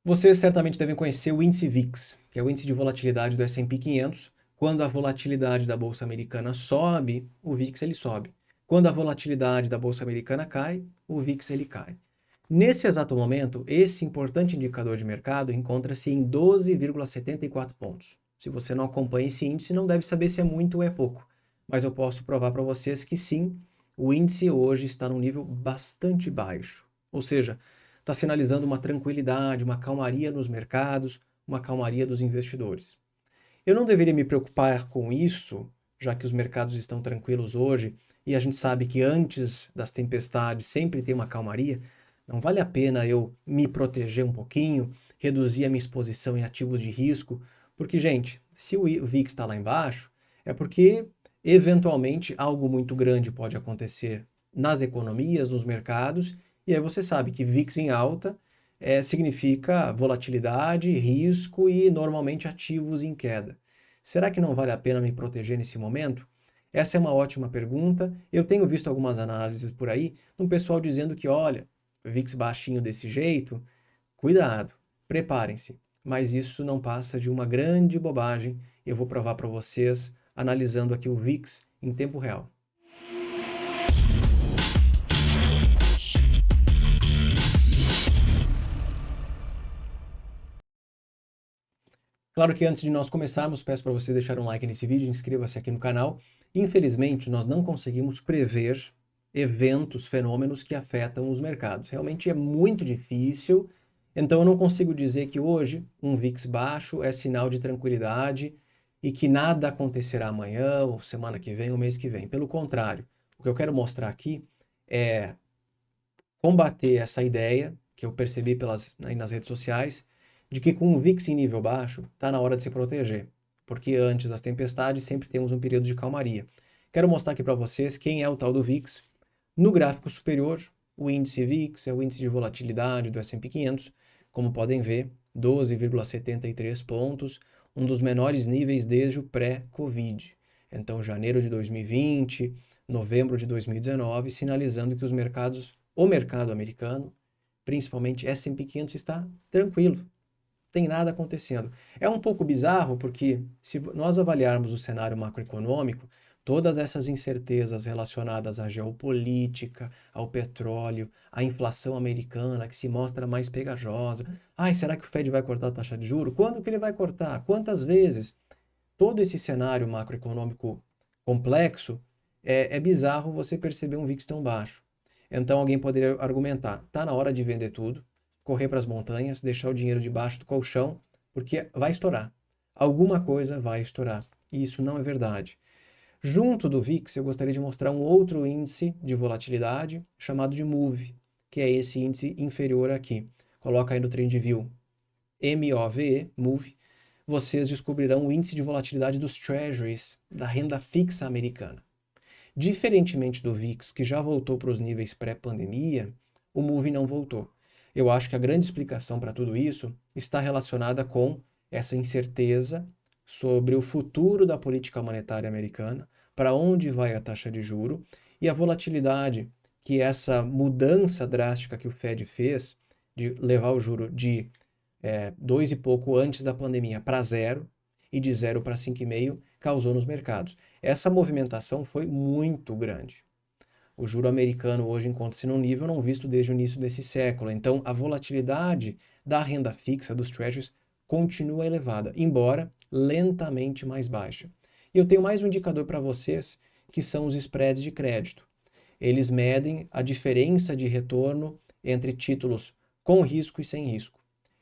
Vocês certamente devem conhecer o índice VIX, que é o índice de volatilidade do S&P 500. Quando a volatilidade da bolsa americana sobe, o VIX ele sobe. Quando a volatilidade da bolsa americana cai, o VIX ele cai. Nesse exato momento, esse importante indicador de mercado encontra-se em 12,74 pontos. Se você não acompanha esse índice, não deve saber se é muito ou é pouco. Mas eu posso provar para vocês que sim, o índice hoje está num nível bastante baixo. Ou seja, está sinalizando uma tranquilidade, uma calmaria nos mercados, uma calmaria dos investidores. Eu não deveria me preocupar com isso, já que os mercados estão tranquilos hoje e a gente sabe que antes das tempestades sempre tem uma calmaria. Não vale a pena eu me proteger um pouquinho, reduzir a minha exposição em ativos de risco, porque, gente, se o VIX está lá embaixo, é porque eventualmente algo muito grande pode acontecer nas economias, nos mercados, e aí você sabe que VIX em alta significa volatilidade, risco e normalmente ativos em queda. Será que não vale a pena me proteger nesse momento? Essa é uma ótima pergunta. Eu tenho visto algumas análises por aí, um pessoal dizendo que, olha, VIX baixinho desse jeito, cuidado, preparem-se. Mas isso não passa de uma grande bobagem. Eu vou provar para vocês analisando aqui o VIX em tempo real. Claro que antes de nós começarmos, peço para você deixar um like nesse vídeo, inscreva-se aqui no canal. Infelizmente, nós não conseguimos prever eventos, fenômenos que afetam os mercados. Realmente é muito difícil, então eu não consigo dizer que hoje um VIX baixo é sinal de tranquilidade e que nada acontecerá amanhã, ou semana que vem, ou mês que vem. Pelo contrário, o que eu quero mostrar aqui é combater essa ideia que eu percebi nas redes sociais de que com o VIX em nível baixo está na hora de se proteger, porque antes das tempestades sempre temos um período de calmaria. Quero mostrar aqui para vocês quem é o tal do VIX. No gráfico superior, o índice VIX é o índice de volatilidade do S&P 500, como podem ver, 12,73 pontos, um dos menores níveis desde o pré-Covid. Então, janeiro de 2020, novembro de 2019, sinalizando que o mercado americano, principalmente S&P 500, está tranquilo, tem nada acontecendo. É um pouco bizarro porque se nós avaliarmos o cenário macroeconômico, todas essas incertezas relacionadas à geopolítica, ao petróleo, à inflação americana que se mostra mais pegajosa. Ai, será que o Fed vai cortar a taxa de juros? Quando que ele vai cortar? Quantas vezes? Todo esse cenário macroeconômico complexo, é bizarro você perceber um VIX tão baixo. Então alguém poderia argumentar, está na hora de vender tudo, correr para as montanhas, deixar o dinheiro debaixo do colchão, porque vai estourar. Alguma coisa vai estourar. E isso não é verdade. Junto do VIX, eu gostaria de mostrar um outro índice de volatilidade chamado de MOVE, que é esse índice inferior aqui. Coloca aí no TrendView MOVE, MOVE, vocês descobrirão o índice de volatilidade dos Treasuries, da renda fixa americana. Diferentemente do VIX, que já voltou para os níveis pré-pandemia, o MOVE não voltou. Eu acho que a grande explicação para tudo isso está relacionada com essa incerteza sobre o futuro da política monetária americana, para onde vai a taxa de juro e a volatilidade que essa mudança drástica que o Fed fez de levar o juro de 2 e pouco antes da pandemia para zero e de 0 para 5,5 causou nos mercados. Essa movimentação foi muito grande. O juro americano hoje encontra-se num nível não visto desde o início desse século. Então, a volatilidade da renda fixa dos treasuries continua elevada, embora lentamente mais baixa. E eu tenho mais um indicador para vocês, que são os spreads de crédito. Eles medem a diferença de retorno entre títulos com risco e sem risco.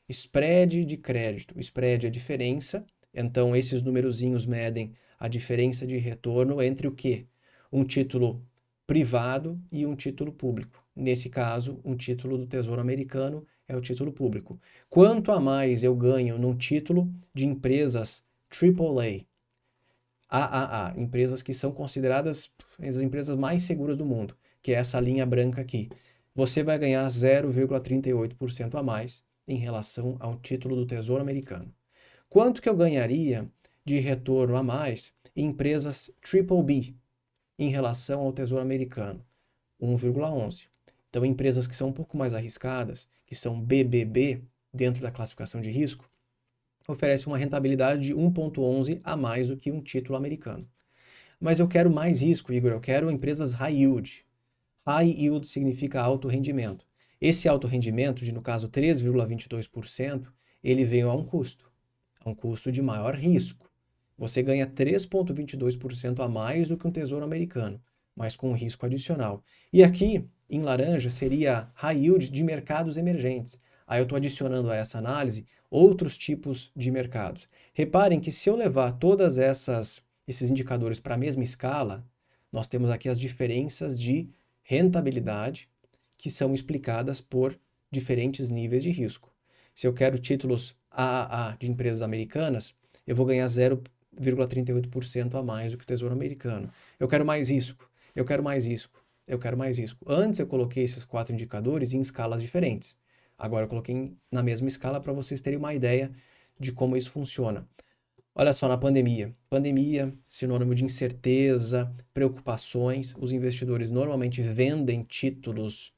Spread de crédito. Spread é a diferença, então esses numerozinhos medem a diferença de retorno entre o quê? Um título privado e um título público. Nesse caso, um título do Tesouro Americano é o título público. Quanto a mais eu ganho num título de empresas AAA, empresas que são consideradas as empresas mais seguras do mundo, que é essa linha branca aqui, você vai ganhar 0,38% a mais em relação ao título do Tesouro Americano. Quanto que eu ganharia de retorno a mais em empresas BBB em relação ao Tesouro Americano? 1,11. Então, empresas que são um pouco mais arriscadas, que são BBB, dentro da classificação de risco, oferece uma rentabilidade de 1,11 a mais do que um título americano. Mas eu quero mais risco, Igor, eu quero empresas high yield. High yield significa alto rendimento. Esse alto rendimento, de no caso 3,22%, ele veio a um custo de maior risco. Você ganha 3,22% a mais do que um tesouro americano, mas com um risco adicional. E aqui, em laranja, seria high yield de mercados emergentes. Aí eu estou adicionando a essa análise outros tipos de mercados. Reparem que se eu levar todas esses indicadores para a mesma escala, nós temos aqui as diferenças de rentabilidade que são explicadas por diferentes níveis de risco. Se eu quero títulos AAA de empresas americanas, eu vou ganhar 0,38% a mais do que o Tesouro Americano. Eu quero mais risco, eu quero mais risco, eu quero mais risco. Antes eu coloquei esses 4 indicadores em escalas diferentes. Agora eu coloquei na mesma escala para vocês terem uma ideia de como isso funciona. Olha só, na pandemia. Pandemia, sinônimo de incerteza, preocupações. Os investidores normalmente vendem títulos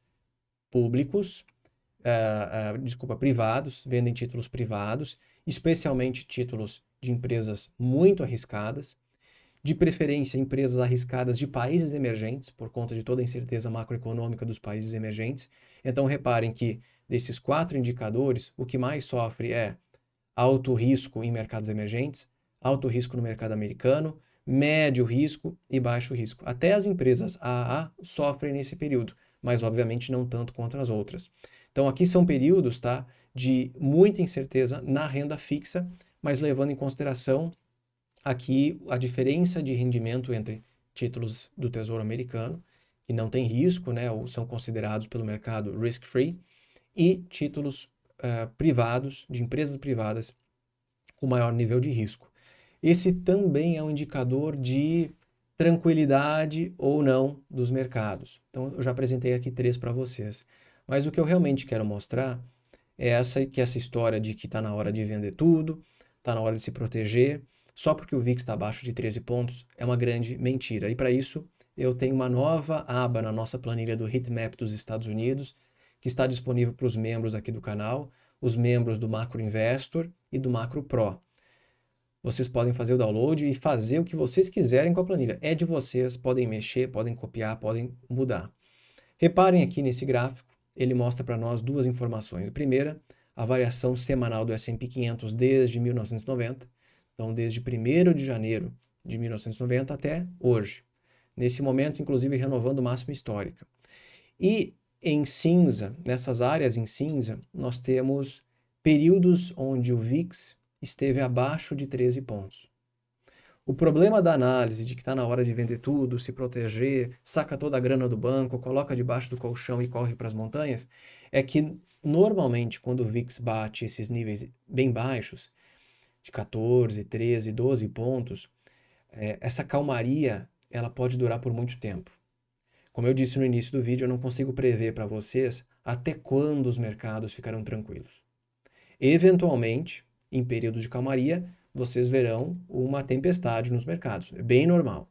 públicos, privados, vendem títulos privados, especialmente títulos de empresas muito arriscadas, de preferência empresas arriscadas de países emergentes, por conta de toda a incerteza macroeconômica dos países emergentes. Então, reparem que desses 4 indicadores, o que mais sofre é alto risco em mercados emergentes, alto risco no mercado americano, médio risco e baixo risco. Até as empresas AAA sofrem nesse período, mas obviamente não tanto quanto as outras. Então aqui são períodos, tá, de muita incerteza na renda fixa, mas levando em consideração aqui a diferença de rendimento entre títulos do Tesouro Americano, que não tem risco, né, ou são considerados pelo mercado risk-free, e títulos privados, de empresas privadas, com maior nível de risco. Esse também é um indicador de tranquilidade ou não dos mercados. Então, eu já apresentei aqui 3 para vocês. Mas o que eu realmente quero mostrar é essa história de que está na hora de vender tudo, está na hora de se proteger, só porque o VIX está abaixo de 13 pontos, é uma grande mentira. E para isso, eu tenho uma nova aba na nossa planilha do Heatmap dos Estados Unidos, que está disponível para os membros aqui do canal, os membros do Macro Investor e do Macro Pro. Vocês podem fazer o download e fazer o que vocês quiserem com a planilha. É de vocês, podem mexer, podem copiar, podem mudar. Reparem aqui nesse gráfico, ele mostra para nós 2 informações. A primeira, a variação semanal do S&P 500 desde 1990, então desde 1º de janeiro de 1990 até hoje. Nesse momento, inclusive, renovando máxima histórica. E em cinza, nessas áreas em cinza, nós temos períodos onde o VIX esteve abaixo de 13 pontos. O problema da análise de que está na hora de vender tudo, se proteger, saca toda a grana do banco, coloca debaixo do colchão e corre para as montanhas, é que normalmente quando o VIX bate esses níveis bem baixos, de 14, 13, 12 pontos, essa calmaria ela pode durar por muito tempo. Como eu disse no início do vídeo, eu não consigo prever para vocês até quando os mercados ficarão tranquilos. Eventualmente, em período de calmaria, vocês verão uma tempestade nos mercados. É bem normal.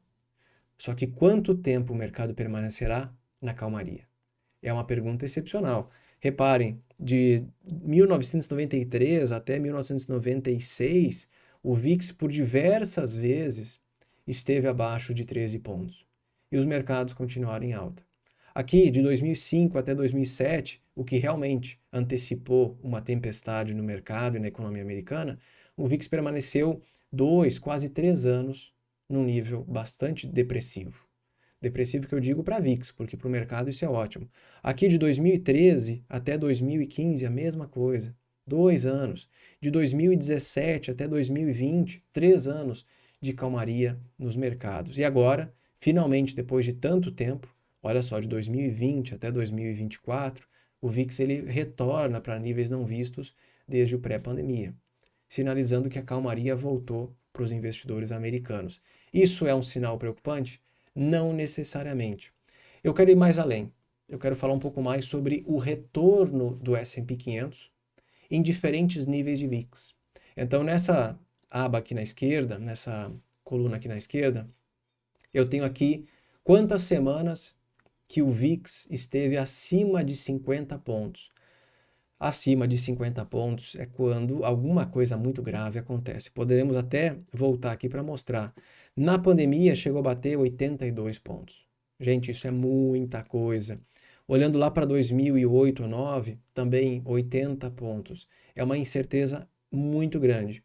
Só que quanto tempo o mercado permanecerá na calmaria? É uma pergunta excepcional. Reparem, de 1993 até 1996, o VIX por diversas vezes esteve abaixo de 13 pontos. E os mercados continuaram em alta. Aqui, de 2005 até 2007, o que realmente antecipou uma tempestade no mercado e na economia americana, o VIX permaneceu 2, quase 3 anos num nível bastante depressivo. Depressivo que eu digo para VIX, porque para o mercado isso é ótimo. Aqui de 2013 até 2015, a mesma coisa. 2 anos. De 2017 até 2020, 3 anos de calmaria nos mercados. E agora, finalmente, depois de tanto tempo, olha só, de 2020 até 2024, o VIX ele retorna para níveis não vistos desde o pré-pandemia, sinalizando que a calmaria voltou para os investidores americanos. Isso é um sinal preocupante? Não necessariamente. Eu quero ir mais além. Eu quero falar um pouco mais sobre o retorno do S&P 500 em diferentes níveis de VIX. Então, nessa aba aqui na esquerda, nessa coluna aqui na esquerda, eu tenho aqui quantas semanas que o VIX esteve acima de 50 pontos. Acima de 50 pontos é quando alguma coisa muito grave acontece. Poderemos até voltar aqui para mostrar. Na pandemia chegou a bater 82 pontos. Gente, isso é muita coisa. Olhando lá para 2008 ou 2009, também 80 pontos. É uma incerteza muito grande.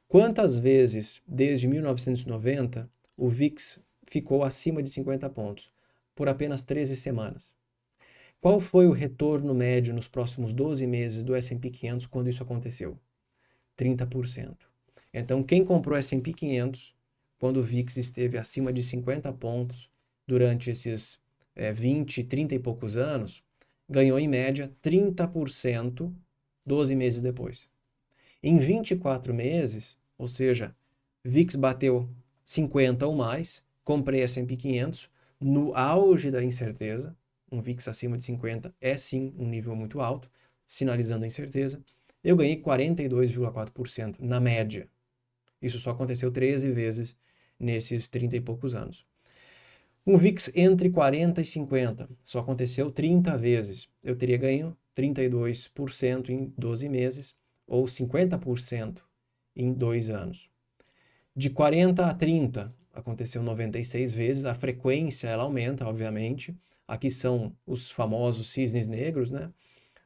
Quantas vezes, desde 1990, o VIX ficou acima de 50 pontos? Por apenas 13 semanas. Qual foi o retorno médio nos próximos 12 meses do S&P 500 quando isso aconteceu? 30%. Então, quem comprou S&P 500 quando o VIX esteve acima de 50 pontos durante esses 20, 30 e poucos anos, ganhou em média 30% 12 meses depois. Em 24 meses, ou seja, VIX bateu 50 ou mais, comprei S&P 500 no auge da incerteza. Um VIX acima de 50 é sim um nível muito alto, sinalizando a incerteza. Eu ganhei 42,4% na média. Isso só aconteceu 13 vezes nesses 30 e poucos anos. Um VIX entre 40 e 50 só aconteceu 30 vezes. Eu teria ganho 32% em 12 meses ou 50% em 2 anos. De 40 a 30 aconteceu 96 vezes, a frequência ela aumenta, obviamente. Aqui são os famosos cisnes negros, né?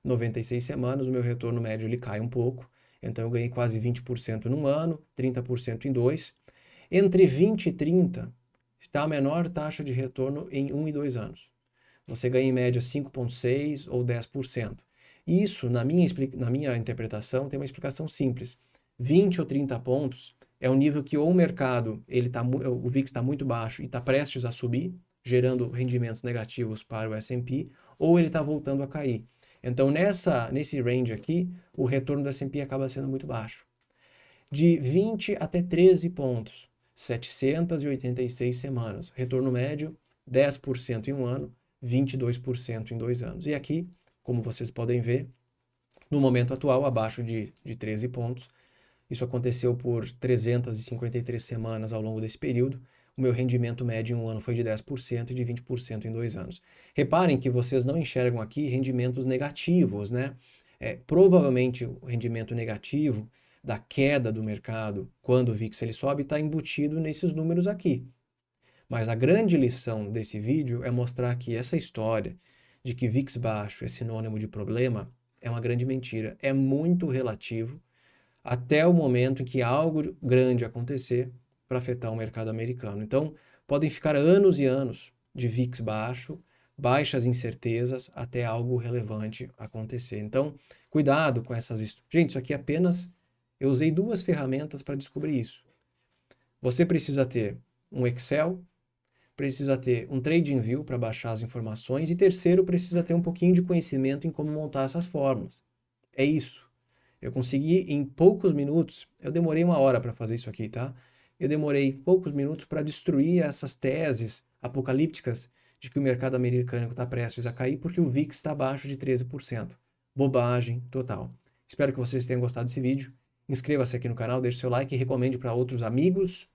96 semanas, o meu retorno médio ele cai um pouco. Então eu ganhei quase 20% num ano, 30% em 2. Entre 20 e 30 está a menor taxa de retorno em 1 e 2 anos. Você ganha em média 5,6% ou 10%. Isso, na minha interpretação, tem uma explicação simples. 20 ou 30 pontos é um nível que ou o mercado, o VIX está muito baixo e está prestes a subir, gerando rendimentos negativos para o S&P, ou ele está voltando a cair. Então, nesse range aqui, o retorno do S&P acaba sendo muito baixo. De 20 até 13 pontos, 786 semanas. Retorno médio, 10% em um ano, 22% em 2 anos. E aqui, como vocês podem ver, no momento atual, abaixo de 13 pontos, isso aconteceu por 353 semanas ao longo desse período. O meu rendimento médio em um ano foi de 10% e de 20% em 2 anos. Reparem que vocês não enxergam aqui rendimentos negativos, né? Provavelmente o rendimento negativo da queda do mercado quando o VIX ele sobe está embutido nesses números aqui. Mas a grande lição desse vídeo é mostrar que essa história de que VIX baixo é sinônimo de problema é uma grande mentira. É muito relativo até o momento em que algo grande acontecer para afetar o mercado americano. Então, podem ficar anos e anos de VIX baixo, baixas incertezas, até algo relevante acontecer. Então, cuidado com essas... Gente, isso aqui é apenas... Eu usei 2 ferramentas para descobrir isso. Você precisa ter um Excel, precisa ter um TradingView para baixar as informações e terceiro, precisa ter um pouquinho de conhecimento em como montar essas fórmulas. É isso. Eu consegui em poucos minutos, eu demorei 1 hora para fazer isso aqui, tá? Eu demorei poucos minutos para destruir essas teses apocalípticas de que o mercado americano está prestes a cair porque o VIX está abaixo de 13%. Bobagem total. Espero que vocês tenham gostado desse vídeo. Inscreva-se aqui no canal, deixe seu like e recomende para outros amigos